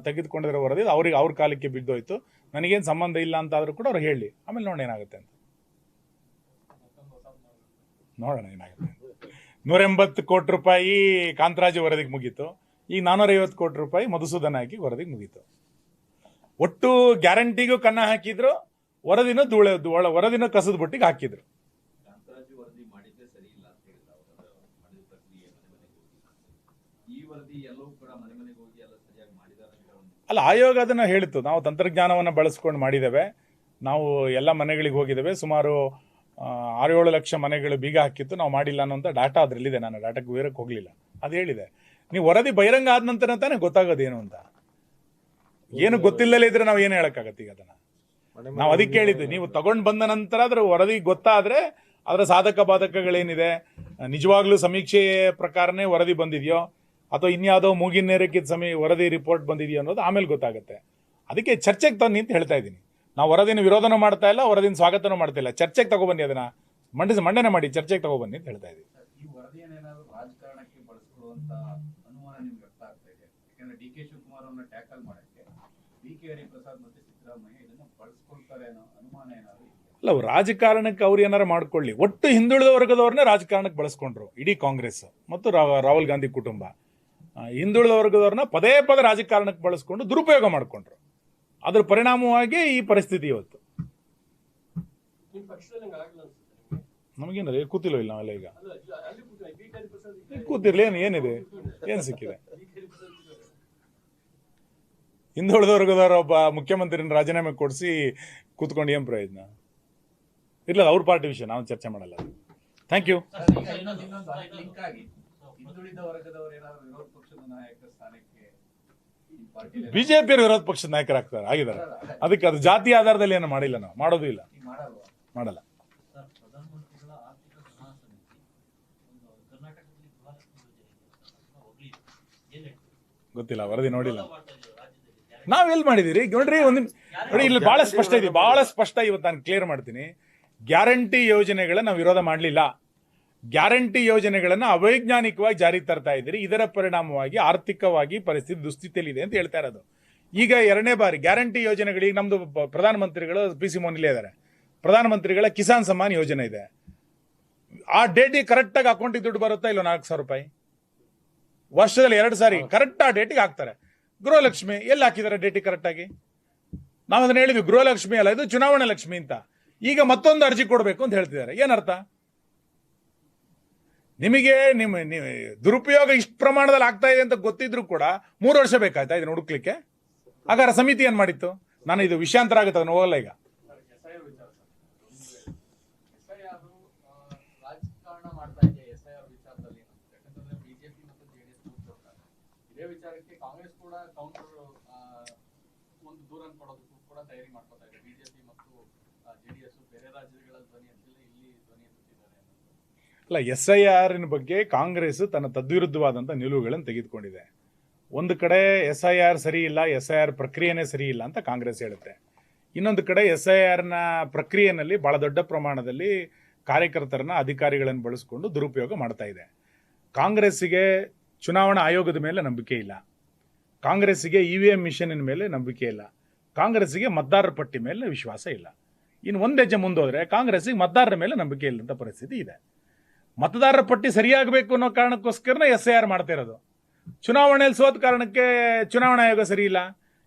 [SPEAKER 1] ತೆಗೆದುಕೊಂಡಿರೋ ವರದಿ ಅವ್ರಿಗೆ ಅವ್ರ ಕಾಲಕ್ಕೆ ಬಿದ್ದೋಯ್ತು, ನನಗೇನು ಸಂಬಂಧ ಇಲ್ಲ ಅಂತ ಆದರೂ ಕೂಡ ಅವ್ರು ಹೇಳಲಿ, ಆಮೇಲೆ ನೋಡೋಣ ಏನಾಗುತ್ತೆ ಅಂತ. ನೋಡೋಣ ಏನಾಗುತ್ತೆ. 180 ಕೋಟಿ ರೂಪಾಯಿ ಕಾಂತರಾಜು ವರದಿಗೆ ಮುಗೀತು, ಈಗ 450 ಕೋಟಿ ರೂಪಾಯಿ ಮಧುಸೂದನ್ ನಾಯಕಿ ವರದಿಗೆ ಮುಗೀತು. ಒಟ್ಟು ಗ್ಯಾರಂಟಿಗೂ ಕನ್ನ ಹಾಕಿದ್ರು, ವರದಿನ ಕಸದ ಬುಟ್ಟಿಗೆ ಹಾಕಿದ್ರು. ಅಲ್ಲ, ಆಯೋಗ ಅದನ್ನ ಹೇಳಿತ್ತು, ನಾವು ತಂತ್ರಜ್ಞಾನವನ್ನು ಬಳಸ್ಕೊಂಡು ಮಾಡಿದ್ದೇವೆ, ನಾವು ಎಲ್ಲ ಮನೆಗಳಿಗೆ ಹೋಗಿದ್ದೇವೆ, ಸುಮಾರು 6-7 ಲಕ್ಷ ಮನೆಗಳು ಬೀಗ ಹಾಕಿತ್ತು, ನಾವು ಮಾಡಿಲ್ಲ ಅನ್ನೋಂಥ ಡಾಟಾ ಅದರಲ್ಲಿದೆ. ನಾನು ಡಾಟಾಕ್ಕೆ ವಿವರಕ್ಕೆ ಹೋಗಲಿಲ್ಲ, ಅದು ಹೇಳಿದೆ. ನೀವು ವರದಿ ಬಹಿರಂಗ ಆದ ನಂತರ ತಾನೇ ಗೊತ್ತಾಗೋದೇನು ಅಂತ. ಏನು ಗೊತ್ತಿಲ್ಲಲೇ ಇದ್ರೆ ನಾವು ಏನು ಹೇಳಕ್ಕಾಗತ್ತೆ? ಈಗ ಅದನ್ನ ನಾವು ಅದಕ್ಕೆ ಹೇಳಿದ್ವಿ, ನೀವು ತಗೊಂಡು ಬಂದ ನಂತರ ಅದ್ರ ವರದಿ ಗೊತ್ತಾದ್ರೆ ಅದರ ಸಾಧಕ ಬಾಧಕಗಳೇನಿದೆ, ನಿಜವಾಗ್ಲೂ ಸಮೀಕ್ಷೆ ಪ್ರಕಾರನೇ ವರದಿ ಬಂದಿದೆಯೋ ಅಥವಾ ಇನ್ಯಾವುದೋ ಮೂಗಿನ ನೇರಕ್ಕಿದ್ದ ವರದಿ ರಿಪೋರ್ಟ್ ಬಂದಿದೆಯೋ ಅನ್ನೋದು ಆಮೇಲೆ ಗೊತ್ತಾಗುತ್ತೆ. ಅದಕ್ಕೆ ಚರ್ಚೆಗೆ ತನ್ನಿ ಅಂತ ಹೇಳ್ತಾ ಇದ್ದೀನಿ. ನಾವು ವರದಿನ ವಿರೋಧನೂ ಮಾಡ್ತಾ ಇಲ್ಲ, ವರದಿನ ಸ್ವಾಗತನೂ ಮಾಡ್ತಾ ಇಲ್ಲ. ಚರ್ಚೆಗೆ ತಗೊಬನ್ನಿ, ಅದನ್ನ ಮಂಡನೆ ಮಾಡಿ ಚರ್ಚೆಗೆ ತಗೊಬನ್ನಿ ಅಂತ ಹೇಳ್ತಾ ಇದ್ದೀವಿ.
[SPEAKER 2] ಈ ವರದಿಯನ್ನೇನಾದ್ರೂ ರಾಜಕಾರಣಕ್ಕೆ ಬಳಸಿಕೊಳ್ಳುವಂತ ಅನುಮಾನ ನಿಮ್ಗೆ ವ್ಯಕ್ತ ಆಗ್ತಾ ಇದೆ? ಯಾಕಂದ್ರೆ ಡಿ ಕೆ ಶಿವಕುಮಾರ್ ಅವನ್ನ ಟ್ಯಾಕಲ್ ಮಾಡಕ್ಕೆ ಬಿ ಕೆ ಹರಿಪ್ರಸಾದ್ ಮತ್ತೆ ಸಿದ್ದರಾಮಯ್ಯ ಇದನ್ನ ಬಳಸ್ಕೊಳ್ತಾರೆ ಅನ್ನೋ ಅನುಮಾನ ಏನಾದ್ರು?
[SPEAKER 1] ಅಲ್ಲ, ರಾಜಕಾರಣಕ್ಕೆ ಅವ್ರು ಏನಾರು ಮಾಡ್ಕೊಳ್ಳಿ. ಒಟ್ಟು ಹಿಂದುಳಿದ ವರ್ಗದವ್ರನ್ನೇ ರಾಜಕಾರಣಕ್ಕೆ ಬಳಸ್ಕೊಂಡ್ರು ಇಡೀ ಕಾಂಗ್ರೆಸ್ ಮತ್ತು ರಾಹುಲ್ ಗಾಂಧಿ ಕುಟುಂಬ. ಹಿಂದುಳಿದ ವರ್ಗದವ್ರನ್ನ ಪದೇ ಪದೇ ರಾಜಕಾರಣಕ್ಕೆ ಬಳಸ್ಕೊಂಡು ದುರುಪಯೋಗ ಮಾಡಿಕೊಂಡ್ರು. ಅದ್ರ ಪರಿಣಾಮವಾಗಿ ಈ ಪರಿಸ್ಥಿತಿ ಇವತ್ತು. ನಮಗೇನಲ್ಲ ಕೂತಿಲ್ಲ, ಇಲ್ಲ ನಾವೆಲ್ಲ ಈಗ ಕೂತಿರ್ಲಿ, ಏನಿದೆ, ಏನು ಸಿಕ್ಕಿದೆ? ಹಿಂದುಳಿದ ವರ್ಗದವರ ಒಬ್ಬ ಮುಖ್ಯಮಂತ್ರಿನ ರಾಜೀನಾಮೆ ಕೊಡಿಸಿ ಕೂತ್ಕೊಂಡು ಏನು ಪ್ರಯೋಜನ? ಇಲ್ಲ, ಅವ್ರ ಪಾರ್ಟಿ ವಿಷಯ ನಾವು ಚರ್ಚೆ ಮಾಡಲ್ಲ. Thank you.
[SPEAKER 2] ಲಿಂಕ್ ಆಗಿ ಹಿಂದುಳಿದ ವರ್ಗದವರು ಏನಾದ್ರು ವಿರೋಧ ಪಕ್ಷದ ನಾಯಕ ಸ್ಥಾನಕ್ಕೆ
[SPEAKER 1] ಬಿಜೆಪಿ ವಿರೋಧ ಪಕ್ಷದ ನಾಯಕರಾಗ್ತಾರೆ, ಆಗಿದ್ದಾರೆ. ಅದಕ್ಕೆ ಅದು ಜಾತಿ ಆಧಾರದಲ್ಲಿ ಏನು ಮಾಡಿಲ್ಲ, ನಾವು ಮಾಡೋದು ಇಲ್ಲ, ಮಾಡಲ್ಲ. ಗೊತ್ತಿಲ್ಲ, ವರದಿ ನೋಡಿಲ್ಲ. ನಾವೆಲ್ಲಿ ಮಾಡಿದಿರಿ ನೋಡ್ರಿ, ನೋಡಿ ಇಲ್ಲಿ ಬಹಳ ಸ್ಪಷ್ಟ ಇದೆ, ಬಹಳ ಸ್ಪಷ್ಟ. ಇವತ್ತು ನಾನು ಕ್ಲಿಯರ್ ಮಾಡ್ತೀನಿ. ಗ್ಯಾರಂಟಿ ಯೋಜನೆಗಳನ್ನ ನಾವು ವಿರೋಧ ಮಾಡಲಿಲ್ಲ. ಗ್ಯಾರಂಟಿ ಯೋಜನೆಗಳನ್ನ ಅವೈಜ್ಞಾನಿಕವಾಗಿ ಜಾರಿಗೆ ತರ್ತಾ ಇದ್ದೀರಿ. ಇದರ ಪರಿಣಾಮವಾಗಿ ಆರ್ಥಿಕವಾಗಿ ಪರಿಸ್ಥಿತಿ ದುಸ್ಥಿತಿಯಲ್ಲಿದೆ ಅಂತ ಹೇಳ್ತಾ ಇರೋದು. ಈಗ 2ನೇ ಬಾರಿ ಗ್ಯಾರಂಟಿ ಯೋಜನೆಗಳಿಗೆ ನಮ್ದು ಪ್ರಧಾನಮಂತ್ರಿಗಳು PC ಮೋನಿಲೇ ಇದ್ದಾರೆ. ಪ್ರಧಾನಮಂತ್ರಿಗಳ ಕಿಸಾನ್ ಸಮ್ಮಾನ್ ಯೋಜನೆ ಇದೆ. ಆ ಡೇಟಿಗೆ ಕರೆಕ್ಟಾಗಿ ಅಕೌಂಟಿಗೆ ದುಡ್ಡು ಬರುತ್ತಾ ಇಲ್ಲ? 4,000 ರೂಪಾಯಿ ವರ್ಷದಲ್ಲಿ 2 ಸಾರಿ ಕರೆಕ್ಟ್ ಆ ಡೇಟಿಗೆ ಹಾಕ್ತಾರೆ. ಗೃಹಲಕ್ಷ್ಮಿ ಎಲ್ಲಿ ಹಾಕಿದ್ದಾರೆ ಡೇಟಿಗೆ ಕರೆಕ್ಟಾಗಿ? ನಾವು ಅದನ್ನ ಹೇಳಿದ್ವಿ, ಗೃಹಲಕ್ಷ್ಮಿ ಅಲ್ಲ, ಇದು ಚುನಾವಣಾ ಲಕ್ಷ್ಮಿ ಅಂತ. ಈಗ ಮತ್ತೊಂದು ಅರ್ಜಿ ಕೊಡಬೇಕು ಅಂತ ಹೇಳ್ತಿದ್ದಾರೆ. ಏನರ್ಥ? ನಿಮಗೆ ನಿಮ್ಮ ದುರುಪಯೋಗ ಇಷ್ಟು ಪ್ರಮಾಣದಲ್ಲಿ ಆಗ್ತಾ ಇದೆ ಅಂತ ಗೊತ್ತಿದ್ರು ಕೂಡ 3 ವರ್ಷ ಬೇಕಾಯ್ತಾ ಇದನ್ನ ಹುಡುಕ್ಲಿಕ್ಕೆ? ಹಾಗಾದ್ರೆ ಸಮಿತಿ ಏನ್ ಮಾಡಿತ್ತು? ನಾನು ಇದು ವಿಷಯಾಂತರ ಆಗುತ್ತೆ, ಅದನ್ನು ಹೋಗಲ್ಲ ಈಗ.
[SPEAKER 2] ರಾಜಕಾರಣ ಮಾಡ್ತಾ ಇದೆ SIR ವಿಚಾರದಲ್ಲಿ. ಯಾಕಂತಂದ್ರೆ ಬಿಜೆಪಿ ಮತ್ತು JDS ಇದೇ ವಿಚಾರಕ್ಕೆ ಕಾಂಗ್ರೆಸ್ ಕೂಡ ಕೌಂಟರ್ ಒಂದು ದೂರನ್ನು ಕೊಡೋದಕ್ಕೂ ಕೂಡ ತಯಾರಿ ಮಾಡ್ಕೊತಾ ಇದೆ. ಬಿಜೆಪಿ ಮತ್ತು JDS ಬೇರೆ ರಾಜ್ಯಗಳ ಧ್ವನಿ ಅಂತಿಲ್ಲ, ಇಲ್ಲಿ ಧ್ವನಿ ಎತ್ತುತ್ತಿದ್ದಾರೆ.
[SPEAKER 1] ಅಲ್ಲ, SIR ಬಗ್ಗೆ ಕಾಂಗ್ರೆಸ್ ತನ್ನ ತದ್ವಿರುದ್ಧವಾದಂಥ ನಿಲುವುಗಳನ್ನು ತೆಗೆದುಕೊಂಡಿದೆ. ಒಂದು ಕಡೆ SIR ಸರಿ ಇಲ್ಲ, SIR ಪ್ರಕ್ರಿಯೆನೇ ಸರಿ ಇಲ್ಲ ಅಂತ ಕಾಂಗ್ರೆಸ್ ಹೇಳುತ್ತೆ. ಇನ್ನೊಂದು ಕಡೆ SIRನ ಪ್ರಕ್ರಿಯೆಯಲ್ಲಿ ಬಹಳ ದೊಡ್ಡ ಪ್ರಮಾಣದಲ್ಲಿ ಕಾರ್ಯಕರ್ತರನ್ನ ಅಧಿಕಾರಿಗಳನ್ನು ಬಳಸಿಕೊಂಡು ದುರುಪಯೋಗ ಮಾಡ್ತಾ ಇದೆ. ಕಾಂಗ್ರೆಸ್ಸಿಗೆ ಚುನಾವಣಾ ಆಯೋಗದ ಮೇಲೆ ನಂಬಿಕೆ ಇಲ್ಲ, ಕಾಂಗ್ರೆಸ್ಸಿಗೆ EVM ಮಿಷನಿನ ಮೇಲೆ ನಂಬಿಕೆ ಇಲ್ಲ, ಕಾಂಗ್ರೆಸ್ಸಿಗೆ ಮತದಾರರ ಪಟ್ಟಿ ಮೇಲೆ ವಿಶ್ವಾಸ ಇಲ್ಲ. ಇನ್ನು ಒಂದು ಹೆಜ್ಜೆ ಮುಂದೋದ್ರೆ ಕಾಂಗ್ರೆಸ್ಸಿಗೆ ಮತದಾರರ ಮೇಲೆ ನಂಬಿಕೆ ಇಲ್ಲದಂಥ ಪರಿಸ್ಥಿತಿ ಇದೆ. ಮತದಾರರ ಪಟ್ಟಿ ಸರಿಯಾಗಬೇಕು ಅನ್ನೋ ಕಾರಣಕ್ಕೋಸ್ಕರನೇ SIR ಮಾಡ್ತಾ ಇರೋದು. ಚುನಾವಣೆಯಲ್ಲಿ ಸೋತ ಕಾರಣಕ್ಕೆ ಚುನಾವಣಾ ಆಯೋಗ ಸರಿ ಇಲ್ಲ,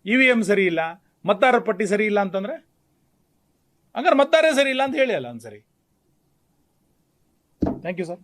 [SPEAKER 1] EVM ಸರಿ ಇಲ್ಲ, ಮತದಾರರ ಪಟ್ಟಿ ಸರಿ ಇಲ್ಲ ಅಂತಂದ್ರೆ ಹಂಗಾರೆ ಮತದಾರರೇ ಸರಿ ಇಲ್ಲ ಅಂತ ಹೇಳಿ ಅಲ್ಲ ಒಂದ್ಸರಿ. Thank you sir.